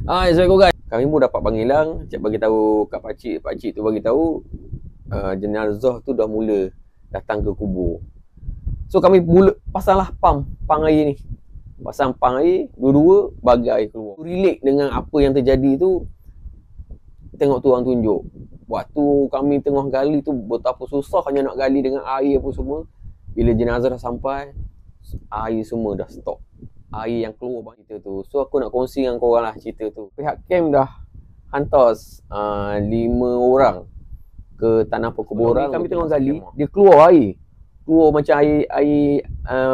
Assalamualaikum guys. Kami pun dapat panggilan, cik bagi tahu kat pakcik tu bagi tahu jenazah tu dah mula datang ke kubur. So kami mula pasanglah pam air ni. Pasang pam air, dua-dua bagi air keluar. Relate dengan apa yang terjadi tu, tengok tu orang tunjuk. Waktu kami tengah gali tu betapa susahnya nak gali dengan air apa semua. Bila jenazah dah sampai, air semua dah stop. Air yang keluar bang cerita tu. So aku nak kongsi dengan korang lah cerita tu. Pihak camp dah hantar 5 orang ke tanah perkuburan. Kami tengah gali, dia keluar air. Keluar macam air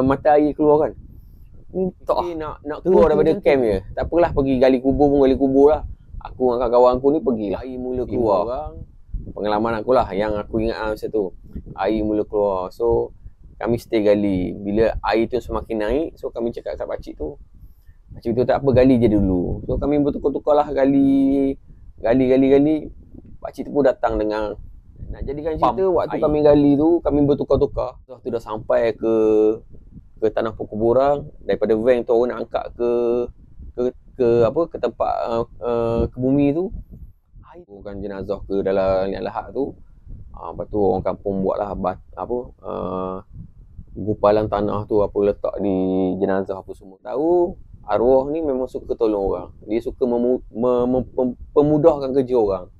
mata air keluar kan. Tak nak keluar daripada camp je. Tak apalah, pergi gali kubur pun gali kubur lah. Aku dengan kawan aku ni pergilah. Air mula keluar. Pengalaman aku lah yang aku ingat masa tu. Air mula keluar. So kami stay gali. Bila air tu semakin naik, so kami cakap kat pakcik tu, pakcik tu tak apa, gali je dulu. So kami bertukar-tukar lah gali. Pakcik tu pun datang dengan nak jadikan cerita waktu air. Kami gali tu, kami bertukar-tukar. Waktu dah sampai ke tanah perkuburan, daripada van tu orang nak angkat ke tempat ke bumi tu. Air bukan jenazah ke dalam liang lahat tu. Lepas tu orang kampung buatlah gumpalan tanah tu apa letak di jenazah apa semua. Tahu arwah ni memang suka tolong orang. Dia suka memudahkan kerja orang.